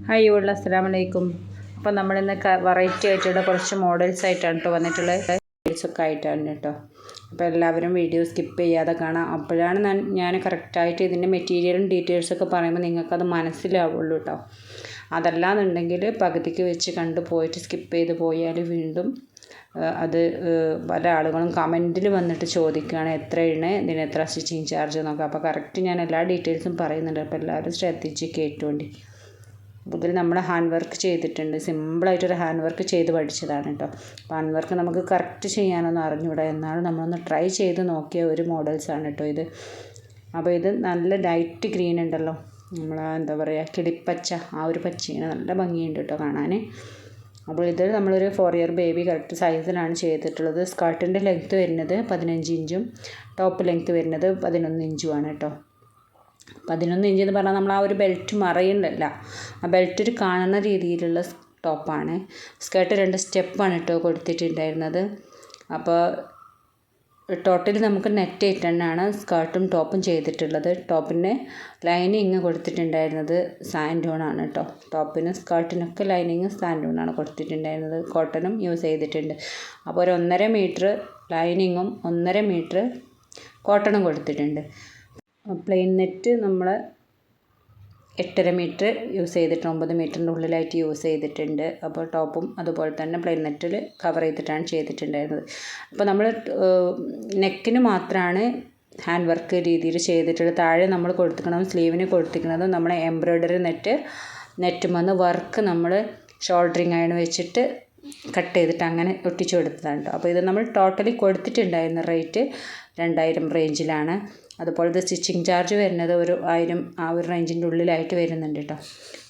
Hi ഉള്ള അസ്സലാമലൈക്കും. അപ്പോൾ നമ്മളിന്ന് വെറൈറ്റി ആയിട്ടുള്ള കുറച്ച് മോഡൽസ് ആയിട്ടാണ് കേട്ടോ വന്നിട്ടുള്ളത്. മോഡൽസൊക്കെ ആയിട്ടാണ് കേട്ടോ. അപ്പോൾ എല്ലാവരും വീഡിയോ സ്കിപ്പ് ചെയ്യാതെ കാണാം. അപ്പോഴാണ് ഞാൻ കറക്റ്റായിട്ട് ഇതിൻ്റെ മെറ്റീരിയലും ഡീറ്റെയിൽസൊക്കെ പറയുമ്പോൾ നിങ്ങൾക്കത് മനസ്സിലാവുള്ളൂ കേട്ടോ. അതല്ലാന്നുണ്ടെങ്കിൽ പകുതിക്ക് വെച്ച് കണ്ടു പോയിട്ട് സ്കിപ്പ് ചെയ്ത് പോയാൽ വീണ്ടും അത് പല ആളുകളും കമൻറ്റിൽ വന്നിട്ട് ചോദിക്കുകയാണ് എത്രയാണ് ഇതിന് എത്ര സ്റ്റിച്ചിങ് ചാർജ് എന്നൊക്കെ. അപ്പോൾ കറക്റ്റ് ഞാൻ എല്ലാ ഡീറ്റെയിൽസും പറയുന്നുണ്ട്. അപ്പോൾ എല്ലാവരും ശ്രദ്ധിച്ച് കേട്ടുകൊണ്ട്. ഇതിൽ നമ്മൾ ഹാൻഡ് വർക്ക് ചെയ്തിട്ടുണ്ട്. സിമ്പിളായിട്ടൊരു ഹാൻഡ് വർക്ക് ചെയ്ത് പഠിച്ചതാണ് കേട്ടോ. അപ്പോൾ ഹാൻഡ് വർക്ക് നമുക്ക് കറക്റ്റ് ചെയ്യാനൊന്നും അറിഞ്ഞൂടാ, എന്നാലും നമ്മളൊന്ന് ട്രൈ ചെയ്ത് നോക്കിയ ഒരു മോഡൽസാണ് കേട്ടോ ഇത്. അപ്പോൾ ഇത് നല്ല ലൈറ്റ് ഗ്രീൻ ഉണ്ടല്ലോ, നമ്മൾ എന്താ പറയുക കിളിപ്പച്ച, ആ ഒരു പച്ചയാണ്. നല്ല ഭംഗിയുണ്ട് കേട്ടോ കാണാൻ. അപ്പോൾ ഇത് നമ്മളൊരു 4 ഇയർ ബേബി കറക്റ്റ് സൈസിലാണ് ചെയ്തിട്ടുള്ളത്. സ്കർട്ടിൻ്റെ ലെങ്ത്ത് വരുന്നത് 15 ഇഞ്ചും ടോപ്പ് ലെങ്ത്ത് വരുന്നത് 11 ഇഞ്ചുമാണ് കേട്ടോ. 11 ഇഞ്ച് എന്ന് പറഞ്ഞാൽ നമ്മൾ ആ ഒരു ബെൽറ്റ് മറയുന്നില്ല, ആ ബെൽറ്റിൽ കാണുന്ന രീതിയിലുള്ള ടോപ്പാണ്. സ്കേർട്ട് 2 സ്റ്റെപ്പാണ് കേട്ടോ കൊടുത്തിട്ടുണ്ടായിരുന്നത്. അപ്പോൾ ടോട്ടൽ നമുക്ക് നെറ്റ് 8 സ്കേർട്ടും ടോപ്പും ചെയ്തിട്ടുള്ളത്. ടോപ്പിന് ലൈനിങ് കൊടുത്തിട്ടുണ്ടായിരുന്നത് സാൻഡൂണാണ് കേട്ടോ. ടോപ്പിനും സ്കേർട്ടിനൊക്കെ ലൈനിങ് സാൻഡൂണാണ് കൊടുത്തിട്ടുണ്ടായിരുന്നത്. കോട്ടനും യൂസ് ചെയ്തിട്ടുണ്ട്. അപ്പോൾ ഒരു 1.5 മീറ്റർ ലൈനിങ്ങും 1.5 മീറ്റർ കോട്ടണും കൊടുത്തിട്ടുണ്ട്. പ്ലെയിൻ നെറ്റ് നമ്മൾ 8.5 മീറ്റർ യൂസ് ചെയ്തിട്ട് 9 മീറ്ററിൻ്റെ ഉള്ളിലായിട്ട് യൂസ് ചെയ്തിട്ടുണ്ട്. അപ്പോൾ ടോപ്പും അതുപോലെ തന്നെ പ്ലെയിൻ നെറ്റിൽ കവർ ചെയ്തിട്ടാണ് ചെയ്തിട്ടുണ്ടായിരുന്നത്. അപ്പോൾ നമ്മൾ നെക്കിന് മാത്രമാണ് ഹാൻഡ് വർക്ക് രീതിയിൽ ചെയ്തിട്ടുള്ളത്. താഴെ നമ്മൾ കൊടുത്തിരിക്കണം സ്ലീവിന് കൊടുത്തിരിക്കുന്നത് നമ്മൾ എംബ്രോയ്ഡറി നെറ്റും വന്ന് വർക്ക് നമ്മൾ ഷോൾഡറിങ് അയൺ വെച്ചിട്ട് കട്ട് ചെയ്തിട്ട് അങ്ങനെ ഒട്ടിച്ചു കൊടുത്തതാണ് കേട്ടോ. അപ്പോൾ ഇത് നമ്മൾ ടോട്ടലി കൊടുത്തിട്ടുണ്ടായിരുന്ന റേറ്റ് 2000 റേഞ്ചിലാണ്. അതുപോലെ സ്റ്റിച്ചിങ് ചാർജ് വരുന്നത് ഒരു 1000 ആ ഒരു റേഞ്ചിൻ്റെ ഉള്ളിലായിട്ട് വരുന്നുണ്ട് കേട്ടോ.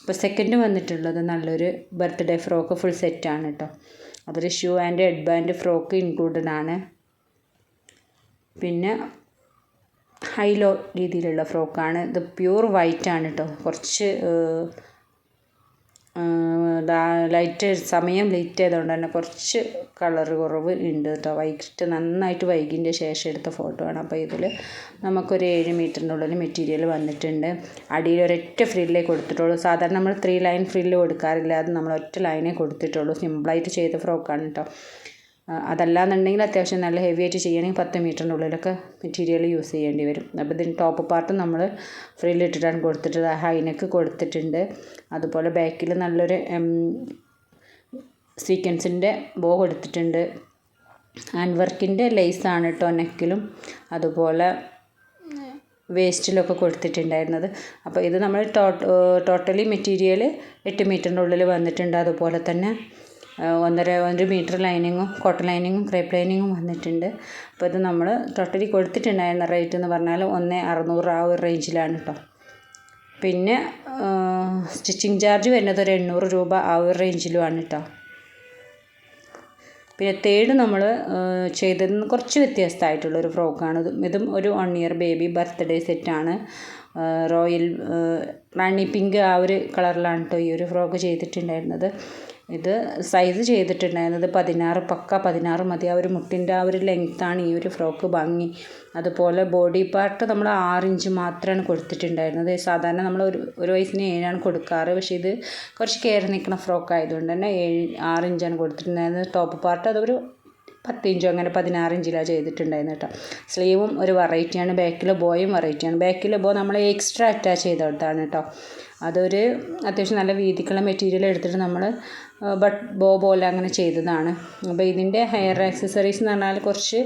അപ്പോൾ സെക്കൻഡ് വന്നിട്ടുള്ളത് നല്ലൊരു ബർത്ത്ഡേ ഫ്രോക്ക് ഫുൾ സെറ്റാണ് കേട്ടോ. അതൊരു shoe and head band frock included ആണ്. പിന്നെ ഹൈലോ രീതിയിലുള്ള ഫ്രോക്കാണ് ഇത്. പ്യൂർ വൈറ്റ് ആണ് കേട്ടോ. കുറച്ച് ലൈറ്റ് സമയം ലേറ്റ് ആയതുകൊണ്ട് തന്നെ കുറച്ച് കളർ കുറവ് ഉണ്ട് കേട്ടോ. വൈകിട്ട് നന്നായിട്ട് വൈകിൻ്റെ ശേഷം എടുത്ത ഫോട്ടോ ആണ്. അപ്പോൾ ഇതിൽ നമുക്കൊരു 7 മീറ്ററിൻ്റെ ഉള്ളിൽ മെറ്റീരിയൽ വന്നിട്ടുണ്ട്. അടിയിൽ ഒരൊറ്റ ഫ്രില്ലേ കൊടുത്തിട്ടുള്ളൂ. സാധാരണ നമ്മൾ 3 ലൈൻ ഫ്രില്ല് കൊടുക്കാറില്ല, അത് നമ്മൾ ഒറ്റ ലൈനേ കൊടുത്തിട്ടുള്ളൂ. സിമ്പിളായിട്ട് ചെയ്ത ഫ്രോക്കാണ് കേട്ടോ. അതല്ലാന്നുണ്ടെങ്കിൽ അത്യാവശ്യം നല്ല ഹെവി ആയിട്ട് ചെയ്യണമെങ്കിൽ 10 മീറ്ററിൻ്റെ ഉള്ളിലൊക്കെ മെറ്റീരിയൽ യൂസ് ചെയ്യേണ്ടി വരും. അപ്പോൾ ഇതിന് ടോപ്പ് പാർട്ട് നമ്മൾ ഫ്രില്ലിട്ടിട്ടാണ് കൊടുത്തിട്ടുള്ളത്. ഹൈനെക്ക് കൊടുത്തിട്ടുണ്ട്. അതുപോലെ ബാക്കിൽ നല്ലൊരു സീക്വൻസിൻ്റെ ബോ കൊടുത്തിട്ടുണ്ട്. ഹാൻഡ് വർക്കിൻ്റെ ലേസാണ് കേട്ടോ നെക്കിലും അതുപോലെ വേസ്റ്റിലൊക്കെ കൊടുത്തിട്ടുണ്ടായിരുന്നത്. അപ്പോൾ ഇത് നമ്മൾ ടോട്ടലി മെറ്റീരിയൽ 8 മീറ്ററിൻ്റെ ഉള്ളിൽ വന്നിട്ടുണ്ട്. അതുപോലെ തന്നെ 1.5 മീറ്റർ ലൈനിങ്ങും കോട്ടൺ ലൈനിങ്ങും ക്രേപ്പ് ലൈനിങ്ങും വന്നിട്ടുണ്ട്. അപ്പോൾ ഇത് നമ്മൾ ടോട്ടലി കൊടുത്തിട്ടുണ്ടായിരുന്ന റേറ്റ് എന്ന് പറഞ്ഞാൽ 1600 ആ ഒരു റേഞ്ചിലാണ് കേട്ടോ. പിന്നെ സ്റ്റിച്ചിങ് ചാർജ് വരുന്നത് ഒരു 800 രൂപ ആ ഒരു റേഞ്ചിലുമാണ് കേട്ടോ. പിന്നെ തേർഡ് നമ്മൾ ചെയ്തതിൽ നിന്ന് കുറച്ച് വ്യത്യസ്തമായിട്ടുള്ളൊരു ഫ്രോക്കാണ്. ഇതും ഒരു 1 ഇയർ ബേബി ബർത്ത്ഡേ സെറ്റാണ്. റോയൽ റാണി പിങ്ക് ആ ഒരു കളറിലാണ് കേട്ടോ ഈ ഒരു ഫ്രോക്ക് ചെയ്തിട്ടുണ്ടായിരുന്നത്. ഇത് സൈസ് ചെയ്തിട്ടുണ്ടായിരുന്നത് 16, പക്ക 16 മതി. ആ ഒരു മുട്ടിൻ്റെ ആ ഒരു ലെങ്ത്താണ് ഈ ഒരു ഫ്രോക്ക് ഭംഗി. അതുപോലെ ബോഡി പാർട്ട് നമ്മൾ 6 ഇഞ്ച് മാത്രമാണ് കൊടുത്തിട്ടുണ്ടായിരുന്നത്. സാധാരണ നമ്മൾ ഒരു വയസ്സിന് 7 കൊടുക്കാറ്, പക്ഷേ ഇത് കുറച്ച് കയറി നിൽക്കുന്ന ഫ്രോക്ക് ആയതുകൊണ്ട് തന്നെ 6 ഇഞ്ചാണ് കൊടുത്തിട്ടുണ്ടായിരുന്നത്. ടോപ്പ് പാർട്ട് അതൊരു 10 ഇഞ്ചോ അങ്ങനെ 16 ഇഞ്ചിലാണ് ചെയ്തിട്ടുണ്ടായിരുന്നു കേട്ടോ. സ്ലീവും ഒരു വെറൈറ്റിയാണ്, ബാക്കിലെ ബോയും വെറൈറ്റിയാണ്. ബാക്കിലെ ബോ നമ്മൾ എക്സ്ട്രാ അറ്റാച്ച് ചെയ്തെടുത്താണ് കേട്ടോ. അതൊരു അത്യാവശ്യം നല്ല വീതിക്കുള്ള മെറ്റീരിയൽ എടുത്തിട്ട് നമ്മൾ ബോ പോലെ അങ്ങനെ ചെയ്തതാണ്. അപ്പോൾ ഇതിൻ്റെ ഹെയർ ആക്സസറീസ് എന്ന് പറഞ്ഞാൽ കുറച്ച്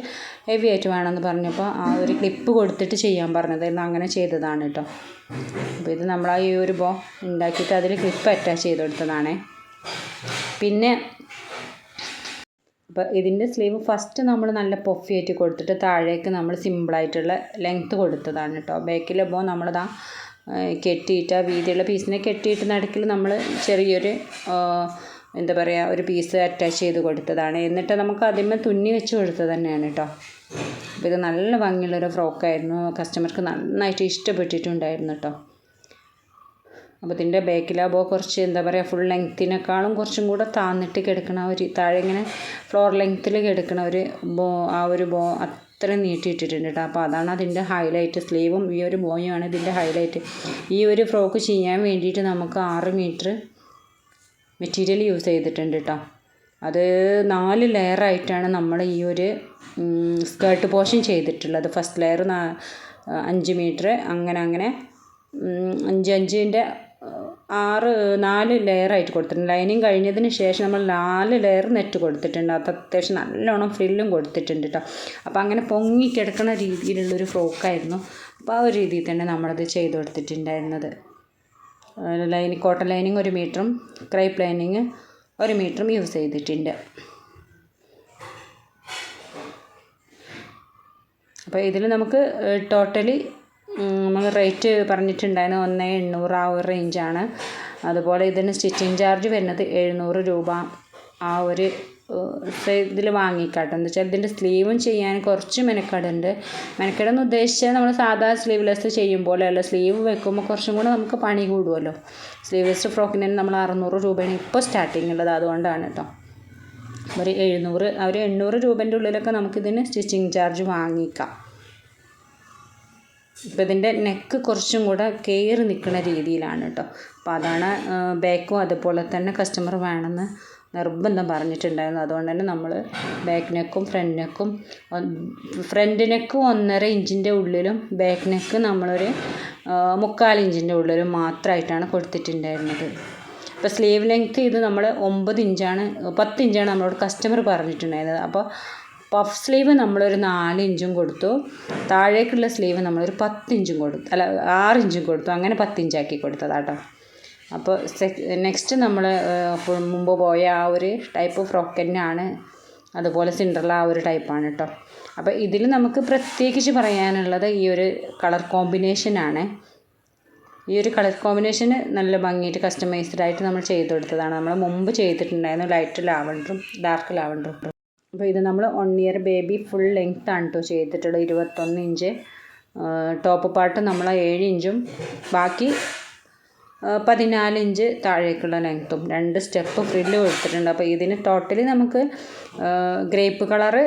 ഹെവി ആയിട്ട് വേണമെന്ന് പറഞ്ഞപ്പോൾ ആ ഒരു ക്ലിപ്പ് കൊടുത്തിട്ട് ചെയ്യാൻ പറഞ്ഞതായിരുന്നു, അങ്ങനെ ചെയ്തതാണ് കേട്ടോ. അപ്പോൾ ഇത് നമ്മൾ ഈ ഒരു ബോ ഉണ്ടാക്കിയിട്ട് അതിൽ ക്ലിപ്പ് അറ്റാച്ച് ചെയ്ത് കൊടുത്തതാണ്. പിന്നെ അപ്പോൾ ഇതിൻ്റെ സ്ലീവ് ഫസ്റ്റ് നമ്മൾ നല്ല പൊഫിയായിട്ട് കൊടുത്തിട്ട് താഴേക്ക് നമ്മൾ സിമ്പിളായിട്ടുള്ള ലെങ്ത്ത് കൊടുത്തതാണ് കേട്ടോ. ബാക്കിലെ ബോ നമ്മളിതാ കെട്ടിയിട്ട് ആ വീതിയുള്ള പീസിനെ കെട്ടിയിട്ട് നടുക്കിൽ നമ്മൾ ചെറിയൊരു എന്താ പറയുക ഒരു പീസ് അറ്റാച്ച് ചെയ്ത് കൊടുത്തതാണ്. എന്നിട്ട് നമുക്ക് അതിന്മേൽ തുന്നി വെച്ച് കൊടുത്തത് തന്നെയാണ് കേട്ടോ. അപ്പോൾ ഇത് നല്ല ഭംഗിയുള്ളൊരു ഫ്രോക്കായിരുന്നു. കസ്റ്റമർക്ക് നന്നായിട്ട് ഇഷ്ടപ്പെട്ടിട്ടുണ്ടായിരുന്നു കേട്ടോ. അപ്പോൾ ഇതിൻ്റെ ബാക്കിലാ ബോ കുറച്ച് എന്താ പറയുക ഫുൾ ലെങ്ത്തിനേക്കാളും കുറച്ചും കൂടെ താന്നിട്ട് കിടക്കണ ഒരു താഴെ ഇങ്ങനെ ഫ്ലോർ ലെങ്ത്തിൽ കിടക്കണ ഒരു ബോ, ആ ഒരു ബോ അത്രയും നീട്ടിയിട്ടിട്ടുണ്ട് കേട്ടോ. അപ്പോൾ അതാണ് അതിൻ്റെ ഹൈലൈറ്റ്. സ്ലീവും ഈ ഒരു ബോയുമാണ് ഇതിൻ്റെ ഹൈലൈറ്റ്. ഈ ഒരു ഫ്രോക്ക് ചെയ്യാൻ വേണ്ടിയിട്ട് നമുക്ക് 6 മീറ്റർ മെറ്റീരിയൽ യൂസ് ചെയ്തിട്ടുണ്ട് കേട്ടോ. അത് 4 ലെയറായിട്ടാണ് നമ്മൾ ഈ ഒരു സ്കേർട്ട് പോർഷൻ ചെയ്തിട്ടുള്ളത്. ഫസ്റ്റ് ലെയർ 5 മീറ്റർ, അങ്ങനെ 5 4 ലെയറായിട്ട് കൊടുത്തിട്ടുണ്ട്. ലൈനിങ് കഴിഞ്ഞതിന് ശേഷം നമ്മൾ 4 ലെയർ നെറ്റ് കൊടുത്തിട്ടുണ്ട്. അത് അത്യാവശ്യം നല്ലോണം ഫ്രില്ലും കൊടുത്തിട്ടുണ്ട് കേട്ടോ. അപ്പോൾ അങ്ങനെ പൊങ്ങിക്കിടക്കുന്ന രീതിയിലുള്ളൊരു ഫ്രോക്കായിരുന്നു. അപ്പോൾ ആ ഒരു രീതിയിൽ തന്നെ നമ്മളത് ചെയ്ത് കൊടുത്തിട്ടുണ്ടായിരുന്നത്. കോട്ടൺ ലൈനിങ് 1 മീറ്ററും ക്രൈപ്പ് ലൈനിങ് 1 മീറ്ററും യൂസ് ചെയ്തിട്ടുണ്ട്. അപ്പോൾ ഇതിൽ നമുക്ക് ടോട്ടലി നമ്മൾ റേറ്റ് പറഞ്ഞിട്ടുണ്ടായിരുന്നു 1,800 ആ ഒരു റേഞ്ചാണ്. അതുപോലെ ഇതിന് സ്റ്റിച്ചിങ് ചാർജ് വരുന്നത് 700 രൂപ ആ ഒരു ഇതിൽ വാങ്ങിക്കാട്ടോ. എന്താ വെച്ചാൽ ഇതിൻ്റെ സ്ലീവും ചെയ്യാൻ കുറച്ച് മെനക്കെടെന്ന് ഉദ്ദേശിച്ചാൽ നമ്മൾ സാധാ സ്ലീവ്ലെസ് ചെയ്യും സ്ലീവ് വെക്കുമ്പോൾ കുറച്ചും കൂടെ നമുക്ക് പണി കൂടുമല്ലോ. സ്ലീവ്ലെസ് ഫ്രോക്കിന് തന്നെ നമ്മൾ 600 രൂപയാണ് ഇപ്പോൾ സ്റ്റാർട്ടിങ് ഉള്ളത്. അതുകൊണ്ടാണ് കേട്ടോ. ഒരു 800 രൂപേൻ്റെ ഉള്ളിലൊക്കെ നമുക്കിതിന് സ്റ്റിച്ചിങ് ചാർജ് വാങ്ങിക്കാം. ഇപ്പോൾ ഇതിൻ്റെ നെക്ക് കുറച്ചും കൂടെ കയറി നിൽക്കുന്ന രീതിയിലാണ് കേട്ടോ. അപ്പോൾ അതാണ് ബാക്കും അതുപോലെ തന്നെ കസ്റ്റമർ വേണമെന്ന് നിർബന്ധം പറഞ്ഞിട്ടുണ്ടായിരുന്നു. അതുകൊണ്ട് തന്നെ നമ്മൾ ബാക്ക് നെക്കും ഫ്രണ്ട് നെക്കും 1.5 ഇഞ്ചിൻ്റെ ഉള്ളിലും ബാക്ക് നെക്ക് നമ്മളൊരു 3/4 ഇഞ്ചിൻ്റെ ഉള്ളിലും മാത്രമായിട്ടാണ് കൊടുത്തിട്ടുണ്ടായിരുന്നത്. അപ്പോൾ സ്ലീവ് ലെങ്ത്ത് ഇത് നമ്മൾ 10 ഇഞ്ചാണ് നമ്മളോട് കസ്റ്റമർ പറഞ്ഞിട്ടുണ്ടായിരുന്നത്. അപ്പോൾ പഫ് സ്ലീവ് നമ്മളൊരു 4 ഇഞ്ചും കൊടുത്തു. താഴേക്കുള്ള സ്ലീവ് നമ്മളൊരു 10 ഇഞ്ചും കൊടുത്തു, 6 ഇഞ്ചും കൊടുത്തു. അങ്ങനെ 10 ഇഞ്ചാക്കി കൊടുത്തതാട്ടോ. അപ്പോൾ നെക്സ്റ്റ് നമ്മൾ മുമ്പ് പോയ ആ ഒരു ടൈപ്പ് ഫ്രോക്ക് തന്നെയാണ്. അതുപോലെ സിൻഡ്രല്ല ആ ഒരു ടൈപ്പാണ് കേട്ടോ. അപ്പോൾ ഇതിൽ നമുക്ക് പ്രത്യേകിച്ച് പറയാനുള്ളത് ഈ ഒരു കളർ കോമ്പിനേഷനാണ്. ഈ ഒരു കളർ കോമ്പിനേഷന് നല്ല ഭംഗിയായിട്ട് കസ്റ്റമൈസ്ഡ് ആയിട്ട് നമ്മൾ ചെയ്ത് കൊടുത്തതാണ്. നമ്മൾ മുമ്പ് ചെയ്തിട്ടുണ്ടായിരുന്നു ലൈറ്റ് ലാവൻഡറും ഡാർക്ക് ലാവൻഡറും. അപ്പോൾ ഇത് നമ്മൾ 1 ഇയർ ബേബി ഫുൾ ലെങ്ത് ആണ് കേട്ടോ ചെയ്തിട്ടുള്ളത്. 21 ഇഞ്ച് ടോപ്പ് പാർട്ട് നമ്മൾ 7 ഇഞ്ചും ബാക്കി 14 ഇഞ്ച് താഴേക്കുള്ള ലെങ്ത്തും 2 സ്റ്റെപ്പ് ഫ്രില്ല് കൊടുത്തിട്ടുണ്ട്. അപ്പോൾ ഇതിന് ടോട്ടലി നമുക്ക് ഗ്രേപ്പ് കളറ്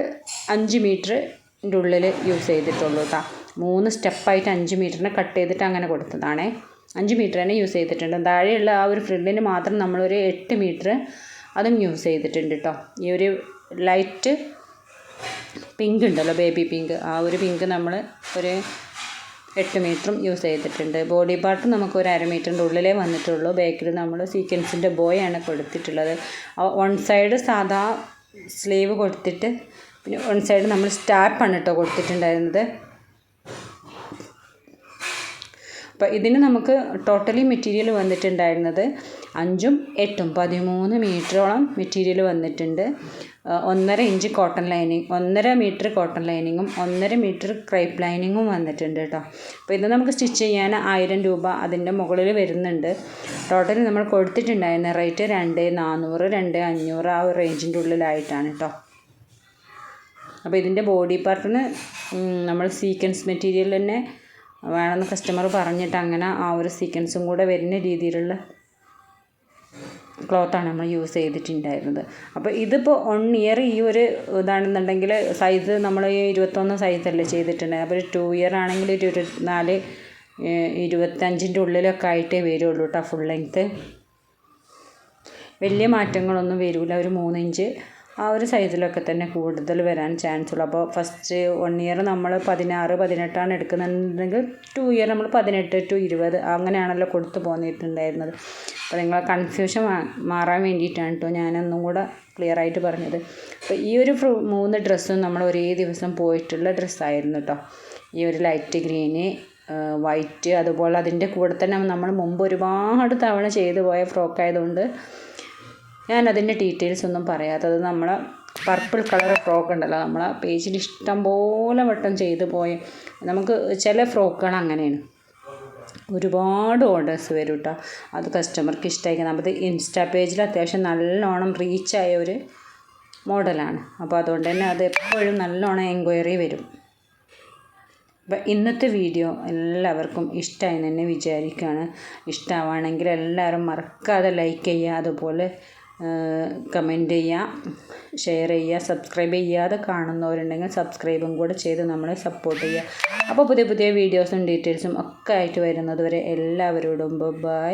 5 മീറ്ററിൻ്റെ ഉള്ളിൽ യൂസ് ചെയ്തിട്ടുള്ളൂ കേട്ടോ. 3 സ്റ്റെപ്പായിട്ട് 5 മീറ്ററിനെ കട്ട് ചെയ്തിട്ട് അങ്ങനെ കൊടുത്തതാണേ. 5 മീറ്റർ തന്നെ യൂസ് ചെയ്തിട്ടുണ്ട്. താഴെയുള്ള ആ ഒരു ഫ്രില്ലിന് മാത്രം നമ്മളൊരു 8 മീറ്റർ അതും യൂസ് ചെയ്തിട്ടുണ്ട് കേട്ടോ. ഈ ഒരു ലൈറ്റ് പിങ്ക് ഉണ്ടല്ലോ, ബേബി പിങ്ക്, ആ ഒരു പിങ്ക് നമ്മൾ ഒരു 8 മീറ്ററും യൂസ് ചെയ്തിട്ടുണ്ട്. ബോഡി പാർട്ട് നമുക്ക് ഒരു 1/2 മീറ്ററിൻ്റെ ഉള്ളിലേ വന്നിട്ടുള്ളൂ. ബാക്കിൽ നമ്മൾ സീക്വൻസിൻ്റെ ബോയാണ് കൊടുത്തിട്ടുള്ളത്. 1 സൈഡ് സാധാ സ്ലീവ് കൊടുത്തിട്ട് പിന്നെ 1 സൈഡ് നമ്മൾ സ്റ്റാപ്പാണ് കേട്ടോ കൊടുത്തിട്ടുണ്ടായിരുന്നത്. അപ്പോൾ ഇതിന് നമുക്ക് ടോട്ടലി മെറ്റീരിയൽ വന്നിട്ടുണ്ടായിരുന്നത് 5ഉം 8ഉം 13 മീറ്ററോളം മെറ്റീരിയൽ വന്നിട്ടുണ്ട്. 1.5 inch cotton lining, 1.5 metre cotton ലൈനിങ്ങും 1.5 മീറ്റർ ക്രൈപ്പ് ലൈനിങ്ങും വന്നിട്ടുണ്ട് കേട്ടോ. അപ്പോൾ ഇത് നമുക്ക് സ്റ്റിച്ച് ചെയ്യാൻ 1000 രൂപ അതിൻ്റെ മുകളിൽ വരുന്നുണ്ട്. ടോട്ടലി നമ്മൾ കൊടുത്തിട്ടുണ്ടായിരുന്ന റേറ്റ് 2,400 2,500 ആ ഒരു റേഞ്ചിൻ്റെ ഉള്ളിലായിട്ടാണ് കേട്ടോ. അപ്പോൾ ഇതിൻ്റെ ബോഡി പാർട്ടിന് നമ്മൾ സീക്വൻസ് മെറ്റീരിയൽ തന്നെ വേണമെന്ന് കസ്റ്റമർ പറഞ്ഞിട്ട് അങ്ങനെ ആ ഒരു സീക്വൻസും കൂടെ വരുന്ന രീതിയിലുള്ള ക്ലോത്താണ് നമ്മൾ യൂസ് ചെയ്തിട്ടുണ്ടായിരുന്നത്. അപ്പോൾ ഇതിപ്പോൾ 1 ഇയർ ഈ ഒരു ഇതാണെന്നുണ്ടെങ്കിൽ സൈസ് നമ്മൾ 21 സൈസല്ലേ ചെയ്തിട്ടുണ്ടായത്. അപ്പോൾ 2 ഇയർ ആണെങ്കിൽ ഒരു 24 25ൻ്റെ ഉള്ളിലൊക്കെ ആയിട്ടേ വരുള്ളൂ കേട്ടോ ഫുൾ ലെങ്ത്ത്. വലിയ മാറ്റങ്ങളൊന്നും വരില്ല. ഒരു 3 ഇഞ്ച് ആ ഒരു സൈസിലൊക്കെ തന്നെ കൂടുതൽ വരാൻ ചാൻസ് ഉള്ളൂ. അപ്പോൾ ഫസ്റ്റ് 1 ഇയർ നമ്മൾ 16 18 എടുക്കുന്നുണ്ടെങ്കിൽ 2 ഇയർ നമ്മൾ 18 to 20 അങ്ങനെയാണല്ലോ കൊടുത്തു പോന്നിട്ടുണ്ടായിരുന്നത്. അപ്പോൾ നിങ്ങളെ കൺഫ്യൂഷൻ മാറാൻ വേണ്ടിയിട്ടാണ് കേട്ടോ ഞാനൊന്നും കൂടെ ക്ലിയർ ആയിട്ട് പറഞ്ഞത്. അപ്പോൾ ഈ ഒരു 3 ഡ്രസ്സും നമ്മൾ ഒരേ ദിവസം പോയിട്ടുള്ള ഡ്രസ്സായിരുന്നു കേട്ടോ. ഈ ഒരു ലൈറ്റ് ഗ്രീന്, വൈറ്റ്, അതുപോലെ അതിൻ്റെ കൂടെ തന്നെ നമ്മൾ മുമ്പ് ഒരുപാട് തവണ ചെയ്തു പോയ ഫ്രോക്ക് ആയതുകൊണ്ട് ഞാനതിൻ്റെ ഡീറ്റെയിൽസ് ഒന്നും പറയാത്തത്. നമ്മളെ പർപ്പിൾ കളർ ഫ്രോക്ക് ഉണ്ടല്ലോ, നമ്മളെ പേജിൽ ഇഷ്ടം പോലെ വട്ടം ചെയ്തു പോയ നമുക്ക് ചില ഫ്രോക്കുകൾ അങ്ങനെയാണ്, ഒരുപാട് ഓർഡേഴ്സ് വരും കേട്ടോ. അത് കസ്റ്റമർക്ക് ഇഷ്ടമായി. നമുക്ക് ഇൻസ്റ്റാ പേജിൽ അത്യാവശ്യം നല്ലോണം റീച്ചായ ഒരു മോഡലാണ്. അപ്പോൾ അതുകൊണ്ട് തന്നെ അത് എപ്പോഴും നല്ലോണം എൻക്വയറി വരും. അപ്പോൾ ഇന്നത്തെ വീഡിയോ എല്ലാവർക്കും ഇഷ്ടമായി തന്നെ വിചാരിക്കുകയാണ്. ഇഷ്ടമാണെങ്കിൽ എല്ലാവരും മറക്കാതെ ലൈക്ക് ചെയ്യുക, അതുപോലെ കമൻറ്റ് ചെയ്യുക, ഷെയർ ചെയ്യുക. സബ്സ്ക്രൈബ് ചെയ്യാതെ കാണുന്നവരുണ്ടെങ്കിൽ സബ്സ്ക്രൈബും കൂടെ ചെയ്ത് നമ്മളെ സപ്പോർട്ട് ചെയ്യുക. അപ്പോൾ പുതിയ പുതിയ വീഡിയോസും ഡീറ്റെയിൽസും ഒക്കെ ആയിട്ട് വരുന്നത് വരെ എല്ലാവരോടും ബൈ.